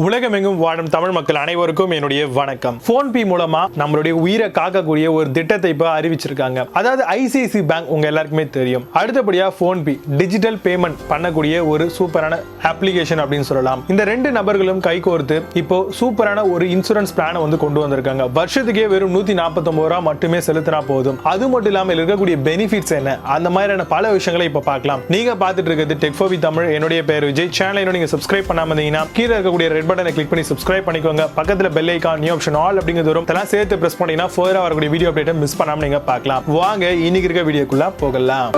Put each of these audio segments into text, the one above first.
உலகமெங்கும் வாழும் தமிழ் மக்கள் அனைவருக்கும் என்னுடைய வணக்கம். Phonepe மூலமா நம்மளுடைய உயிரை காக்கக்கூடிய ஒரு திட்டத்தை இப்ப அறிவிச்சிருக்காங்க. அதாவது ஐசிஐசி பேங்க் உங்க எல்லாருக்குமே தெரியும். அடுத்தபடியா Phonepe டிஜிட்டல் பேமெண்ட் பண்ணக்கூடிய ஒரு சூப்பரான அப்ளிகேஷன் அப்படின்னு சொல்லலாம். இந்த ரெண்டு நபர்களும் கைகோர்த்து இப்போ சூப்பரான ஒரு இன்சூரன்ஸ் பிளானை வந்து கொண்டு வந்திருக்காங்க. வருஷத்துக்கே வெறும் 149 ரூபாய் மட்டுமே செலுத்தினா போதும். அது மட்டும் இல்லாமல் இருக்கக்கூடிய பெனிஃபிட்ஸ் என்ன, அந்த மாதிரியான பல விஷயங்களை இப்ப பார்க்கலாம். நீங்க பார்த்துட்டு இருக்கிறது டெக்ஃபோபி தமிழ். என்னுடைய பேர் விஜய். சேனலை நீங்க சப்ஸ்கிரைப் பண்ணாம இருந்தீங்கன்னா கீழே இருக்கக்கூடிய ரெட் பட்டனை கிளிக் பண்ணி சப்ஸ்கிரைப் பண்ணிக்கோங்க. பக்கத்துல bell icon new option all அப்படிங்கிறது வரும். இதெல்லாம் சேர்த்து பிரஸ் பண்ணீங்கன்னா ஃபர்தரா வரக்கூடிய வீடியோ அப்டேட்டை மிஸ் பண்ணாம நீங்க பார்க்கலாம். வாங்க இன்னைக்கு இருக்க வீடியோக்குள்ள போகலாம்.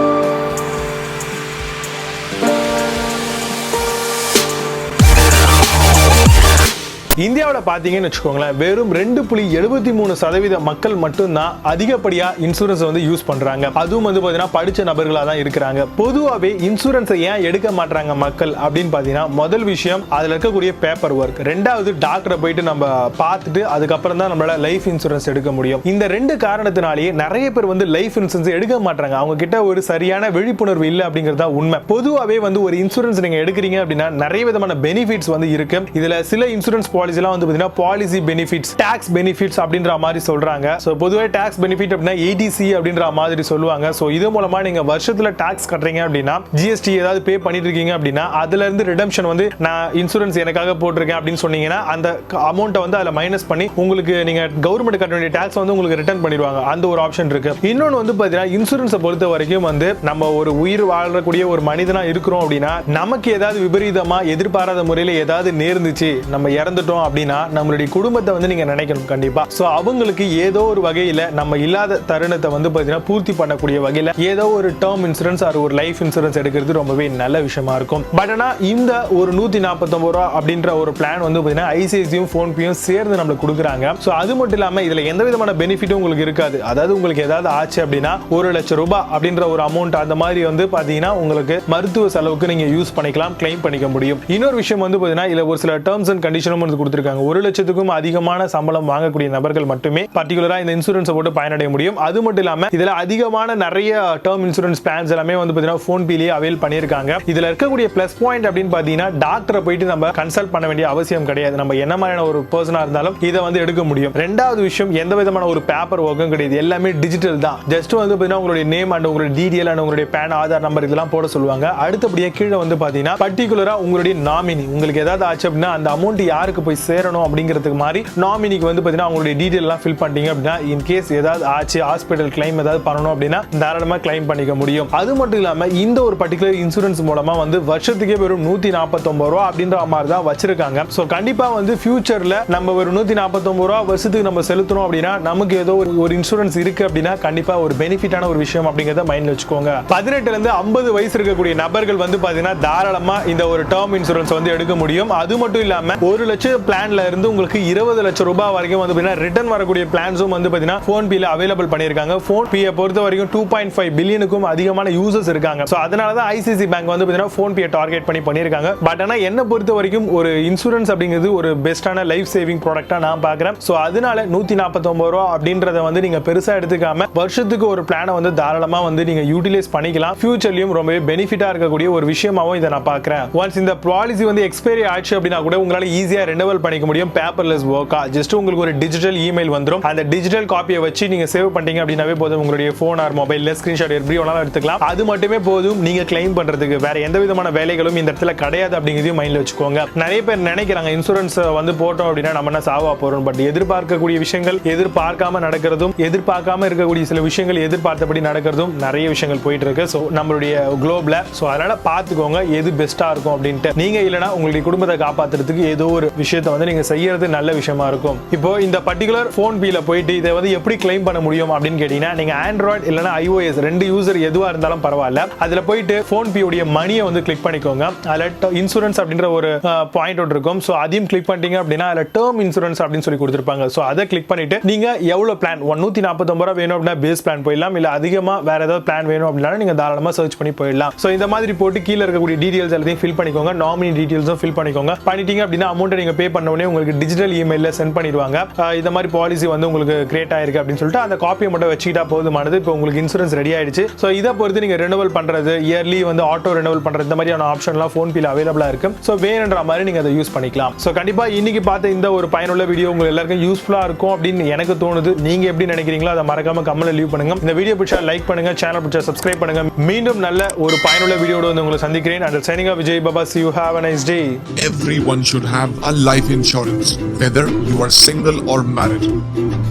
இந்தியாவில் பார்த்தீங்கன்னு வச்சுக்கோங்களேன், வெறும் 2.73% மக்கள் மட்டும்தான் அதிகப்படியா இன்சூரன்ஸ் வந்து யூஸ் பண்றாங்க. அதுவும் வந்து பார்த்தீங்கன்னா படிச்ச நபர்களாக தான் இருக்கிறாங்க. பொதுவாகவே இன்சூரன்ஸை ஏன் எடுக்க மாட்டாங்க மக்கள் அப்படின்னு பார்த்தீங்கன்னா, முதல் விஷயம் அதில் இருக்கக்கூடிய பேப்பர் ஒர்க், ரெண்டாவது டாக்டரை போயிட்டு நம்ம பார்த்துட்டு அதுக்கப்புறம் தான் நம்மளால லைஃப் இன்சூரன்ஸ் எடுக்க முடியும். இந்த ரெண்டு காரணத்தினாலேயே நிறைய பேர் வந்து லைஃப் இன்சூரன்ஸ் எடுக்க மாட்டாங்க. அவங்க கிட்ட ஒரு சரியான விழிப்புணர்வு இல்லை அப்படிங்கிறது தான் உண்மை. பொதுவாகவே வந்து ஒரு இன்சூரன்ஸ் நீங்க எடுக்கிறீங்க அப்படின்னா நிறைய விதமான பெனிஃபிட்ஸ் வந்து இருக்கு. இதுல சில இன்சூரன்ஸ் பாலிசிலாம் வந்து பாத்தீங்கன்னா பாலிசி பெனிஃபிட்ஸ், டாக்ஸ் பெனிஃபிட்ஸ் அப்படின்ற மாதிரி சொல்றாங்க. சோ பொதுவே டாக்ஸ் பெனிஃபிட் அப்படினா ஏடிசி அப்படின்ற மாதிரி சொல்லுவாங்க. சோ இது மூலமா நீங்க வருஷத்துல டாக்ஸ் கட்டறீங்க அப்படினா, ஜிஎஸ்டி ஏதாவது பே பண்ணிட்டு இருக்கீங்க அப்படினா அதுல இருந்து ரிடம்ஷன் வந்து நான் இன்சூரன்ஸ் எனக்காக போட்டுருக்கேன் அப்படின்னு சொன்னீங்கன்னா அந்த அமௌண்ட்டை வந்து அதுல மைனஸ் பண்ணி உங்களுக்கு நீங்க கவர்மெண்ட் கட்ட வேண்டிய டாக்ஸ் வந்து உங்களுக்கு ரிட்டர்ன் பண்ணிடுவாங்க. அந்த ஒரு ஆப்ஷன் இருக்கு. இன்னொன்னு வந்து பாத்தீங்கன்னா இன்சூரன்ஸை பொறுத்த வரைக்கும் வந்து நம்ம ஒரு உயிர் வாழக்கூடிய ஒரு மனிதனா இருக்கிறோம் அப்படின்னா நமக்கு ஏதாவது விபரீதமா எதிர்பாராத முறையில் ஏதாவது நேர்ந்துச்சு, நம்ம இறந்துட்டோம் அப்படின்னா நம்மளுடைய குடும்பத்தை வந்து நீங்க நினைக்கணும் கண்டிப்பா. சோ அவங்களுக்கு ஏதோ ஒரு வகையில நம்ம இல்லாத தருணத்தை வந்து பாத்தீங்கன்னா பூர்த்தி பண்ணக்கூடிய வகையில ஏதோ ஒரு டேர்ம் இன்சூரன்ஸ் ஆர் ஒரு லைஃப் இன்சூரன்ஸ் எடுக்கிறது ரொம்பவே நல்ல விஷயமா இருக்கும். பட் ஆனா இந்த ஒரு 149 ரூபாய் அப்படின்ற ஒரு பிளான் வந்து பாத்தீங்கன்னா ஐசிஐசியும் Phonepeயும் சேர்ந்து நம்மளுக்கு கொடுக்குறாங்க. சோ அது மட்டும் இல்லாம இதுல எந்த விதமான பெனிஃபிட்டும் உங்களுக்கு இருக்காது. அதாவது உங்களுக்கு ஏதாவது ஆச்சு அப்படின்னா 1 லட்சம் ரூபாய் அப்படின்ற ஒரு அமௌண்ட் அந்த மாதிரி வந்து பாத்தீங்கன்னா உங்களுக்கு மருத்துவ செலவுக்கு நீங்க யூஸ் பண்ணிக்கலாம், கிளைம் பண்ணிக்க முடியும். இன்னொரு விஷயம் வந்து பாத்தீங்கன்னா இதுல ஒரு சில டேர்ம்ஸ் அண்ட் கண்டிஷனும் வந்து கொடுத்திருக்காங்க. 1 லட்சத்துக்கும் அதிகமான சம்பளம் வாங்கக்கூடிய நபர்கள் மட்டுமே பர்டிகுலரா இந்த இன்சூரன்ஸ் போட்டு பயனடைய முடியும். அது மட்டும் இல்லாம இதுல அதிகமான நிறைய டேர்ம் இன்சூரன்ஸ் பிளான்ஸ் எல்லாமே வந்து பாத்தீங்கன்னா Phonepeலயே அவைல் பண்ணிருக்காங்க. இதுல இருக்கக்கூடிய பிளஸ் பாயிண்ட் அப்படின்னு பாத்தீங்கன்னா டாக்டரை போயிட்டு நம்ம கன்சல்ட் பண்ண வேண்டிய அவசியம் கிடையாது. நம்ம என்ன மாதிரியான ஒரு பர்சனா இருந்தாலும் இதை வந்து எடுக்க முடியும். ரெண்டாவது விஷயம், எந்த விதமான ஒரு பேப்பர் ஒர்க்கும் கிடையாது. எல்லாமே டிஜிட்டல் தான். ஜஸ்ட் வந்து பாத்தீங்கன்னா உங்களுடைய நேம் அண்ட் உங்களுடைய டீடைல் அண்ட் உங்களுடைய பேன், ஆதார் நம்பர் இதெல்லாம் போட சொல்லுவாங்க. அடுத்தபடியே கீழே வந்து பாத்தீங்கன்னா பர்டிகுலரா உங்களுடைய நாமினி, உங்களுக்கு ஏதாவது ஆச்சு அப்படின்னா அந்த அமௌண்ட் யாருக்கு போய் சேரணும் அப்படிங்கிறதுக்கு மாதிரி நாமினிக்கு வந்து பாத்தீங்கன்னா அவங்களுடைய டீடைல் எல்லாம் ஃபில் பண்ணிட்டீங்க அப்படின்னா இன் கேஸ் ஏதாவது ஆச்சு, ஹாஸ்பிடல் கிளைம் ஏதாவது பண்ணணும் அப்படின்னா தாராளமா கிளைம் பண்ணிக்க முடியும். அது மட்டும் இல்லாம இந்த ஒரு பர்டிகுலர் இன்சூரன்ஸ் மூலமா வந்து வருஷத்துக்கே வெறும் 149 ரூபாய் அப்படின்ற மாதிரி தான் வச்சிருக்காங்க. சோ கண்டிப்பா வந்து ஃபியூச்சர்ல நம்ம ஒரு 149 ரூபாய் வருஷத்துக்கு நம்ம செலுத்தணும் அப்படின்னா நமக்கு ஏதோ ஒரு இன்சூரன்ஸ் இருக்கு அப்படின்னா கண்டிப்பா ஒரு பெனிஃபிட்டான ஒரு விஷயம் அப்படிங்கறத மைண்ட்ல வச்சுக்கோங்க. 18 இருந்து 50 வயசு இருக்கக்கூடிய நபர்கள் வந்து பாத்தீங்கன்னா தாராளமா இந்த ஒரு டேர்ம் இன்சூரன்ஸ் வந்து எடுக்க முடியும். அது மட்டும் இல்லாம 1 லட்சம் பிளான்ல இருந்து உங்களுக்கு 20 லட்சம் ரூபாய் வரைக்கும் வந்து ரிட்டர்ன் வரக்கூடிய பிளான்ஸும் வந்து பாத்தீங்கன்னா Phonepeல அவைலபிள் பண்ணிருக்காங்க. Phonepe பொறுத்த வரைக்கும் 2.5 பில்லியனுக்கும் அதிகமான யூசர்ஸ் இருக்காங்க. சோ அதனால தான் ஐசிஐசி பேங்க் வந்து பாத்தீங்கன்னா Phonepe டார்கெட் பண்ணி பண்ணிருக்காங்க. பட் ஆனா என்ன பொறுத்த வரைக்கும் ஒரு இன்சூரன்ஸ் அப்படிங்கிறது ஒரு பெஸ்டான லைஃப் சேவிங் ப்ராடக்ட்டா நான் பார்க்கறேன். சோ அதனால 149 ரூபாய் அப்படின்றத வந்து நீங்க பெருசா எடுத்துக்காம வருஷத்துக்கு ஒரு பிளானை வந்து தாராளமா வந்து நீங்க யூட்டிலைஸ் பண்ணிக்கலாம். ஃபியூச்சர்லயும் ரொம்பவே பெனிஃபிட்டா இருக்கக்கூடிய ஒரு விஷயமாவும் இதை நான் பார்க்கறேன். ஒன்ஸ் இந்த பாலிசி வந்து எக்ஸ்பைரி ஆச்சு அப்படின்னா கூட உங்களால ஈஸியா ரெனிவல் பண்ணிக்க முடியும். பேப்பர்லெஸ் ஒர்க்கா ஜஸ்ட் உங்களுக்கு ஒரு டிஜிட்டல் இமெயில் வந்துரும். அந்த டிஜிட்டல் காப்பியை வச்சு நீங்க சேவ் பண்ணிட்டீங்க அப்படினாவே போதும். உங்களுடைய போன் ஆர் மொபைல்ல ஸ்கிரீன்ஷாட் எப்படி வேணாலும் எடுத்துக்கலாம். அது மட்டுமே போதும் நீங்க கிளைம் பண்றதுக்கு. வேற எந்த விதமான வேலைகளும் இந்த இடத்துல கிடையாது அப்படிங்கிறதையும் மைண்ட்ல வச்சுக்கோங்க. நிறைய பேர் நினைக்கிறாங்க இன்சூரன்ஸ் வந்து போட்டோம் அப்படின்னா நம்ம என்ன சாவா போறோம். பட் எதிர்பார்க்கக்கூடிய விஷயங்கள் எதிர்பார்க்காம நடக்கிறதும், எதிர்பார்க்காம இருக்கக்கூடிய சில விஷயங்கள் எதிர்பார்த்தபடி நடக்கிறதும் நிறைய விஷயங்கள் போயிட்டு இருக்கு. சோ நம்மளுடைய குளோப்ல. சோ அதனால பாத்துக்கோங்க எது பெஸ்டா இருக்கும் அப்படின்ட்டு. நீங்க இல்லனா உங்களுடைய குடும்பத்தை காப்பாத்துறதுக்கு ஏதோ ஒரு விஷயத்தை வந்து நீங்க செய்யறது நல்ல விஷயமா இருக்கும். இப்போ இந்த பர்டிகுலர் Phonepeல போயிட்டு இதை வந்து எப்படி கிளைம் பண்ண முடியும் அப்படின்னு கேட்டீங்கன்னா, நீங்க ஆண்ட்ராய்டு இல்லனா iOS ரெண்டு யூசர் எதுவா இருந்தாலும் பரவாயில்ல. அதுல போயிட்டு Phonepe உடைய மணியை வந்து கிளிக் பண்ணிக்கோங்க. அதுல இன்சூரன்ஸ் அப்படின்ற ஒரு பாயிண்ட் ஒன்று இருக்கும். சோ அதையும் கிளிக் பண்ணிட்டீங்க அப்படின்னா அதுல டேர்ம் இன்சூரன்ஸ் அப்படின்னு சொல்லி கொடுத்திருப்பாங்க. சோ அதை கிளிக் பண்ணிட்டு நீங்க எவ்வளவு பிளான் 149 ரூபாய் வேணும் அப்படின்னா பேஸ் பிளான் போயிடலாம். இல்ல அதிகமா வேற ஏதாவது பிளான் வேணும் அப்படின்னா நீங்க தாராளமா சர்ச் பண்ணி போயிடலாம். சோ இந்த மாதிரி போட்டு கீழே இருக்கக்கூடிய டீடைல்ஸ் எல்லாத்தையும் ஃபில் பண்ணிக்கோங்க. நாமினி டீடைல்ஸும் ஃபில் பண்ணிக்கோங்க. பண்ணிட்டீங்க அப்படின்னா அமௌண்ட் நீங்க பே பண்ண உடனே உங்களுக்கு டிஜிட்டல் இமெயிலில் சென்ட் பண்ணிடுவாங்க. இந்த மாதிரி பாலிசி வந்து உங்களுக்கு கிரியேட் ஆயிருக்கு அப்படின்னு சொல்லிட்டு அந்த காப்பியை மட்டும் வச்சுக்கிட்டா போதுமானது. இப்போ உங்களுக்கு இன்சூரன்ஸ் ரெடி ஆயிடுச்சு. ஸோ இதை பொறுத்து நீங்கள் ரெனுவல் பண்ணுறது, இயர்லி வந்து ஆட்டோ ரெனுவல் பண்ணுறது, இந்த மாதிரியான ஆப்ஷன்லாம் ஃபோன்பேல அவைலபிளாக இருக்கும். ஸோ வேணுன்ற மாதிரி நீங்கள் அதை யூஸ் பண்ணிக்கலாம். ஸோ கண்டிப்பாக இன்னைக்கு பார்த்த இந்த ஒரு பயனுள்ள வீடியோ உங்களுக்கு எல்லாருக்கும் யூஸ்ஃபுல்லாக இருக்கும் அப்படின்னு எனக்கு தோணுது. நீங்கள் எப்படி நினைக்கிறீங்களோ அதை மறக்காம கமெண்ட்ல லீவ் பண்ணுங்க. இந்த வீடியோ பிடிச்சா லைக் பண்ணுங்க, சேனல் பிடிச்சா சப்ஸ்கிரைப் பண்ணுங்க. மீண்டும் நல்ல ஒரு பயனுள்ள வீடியோட வந்து உங்களை சந்திக்கிறேன். And signing off Vijay Baba. See you, have a nice day. Everyone should have a life insurance, whether you are single or married.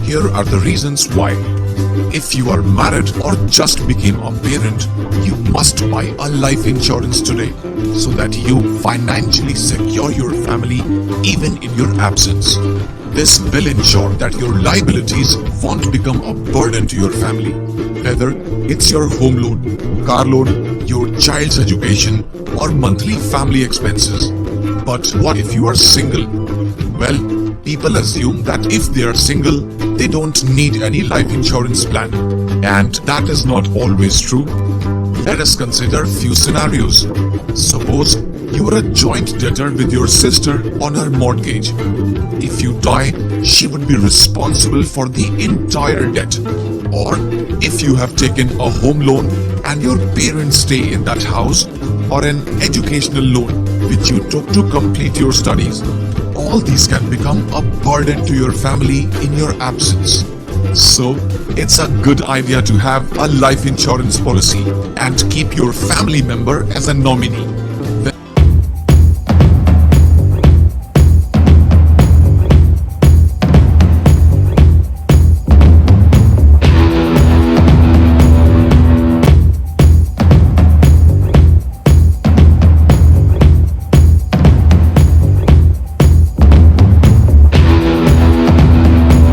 Here are the reasons why. If you are married or just became a parent, you must buy a life insurance today so that you financially secure your family even in your absence. This will ensure that your liabilities won't become a burden to your family, whether it's your home loan, car loan, your child's education, or monthly family expenses. But what if you are single? Well, people assume that if they are single, they don't need any life insurance plan. And that is not always true. Let us consider few scenarios. Suppose you are a joint debtor with your sister on her mortgage. If you die, she would be responsible for the entire debt. Or if you have taken a home loan and your parents stay in that house, or an educational loan which you took to complete your studies, all these can become a burden to your family in your absence. So, it's a good idea to have a life insurance policy and keep your family member as a nominee.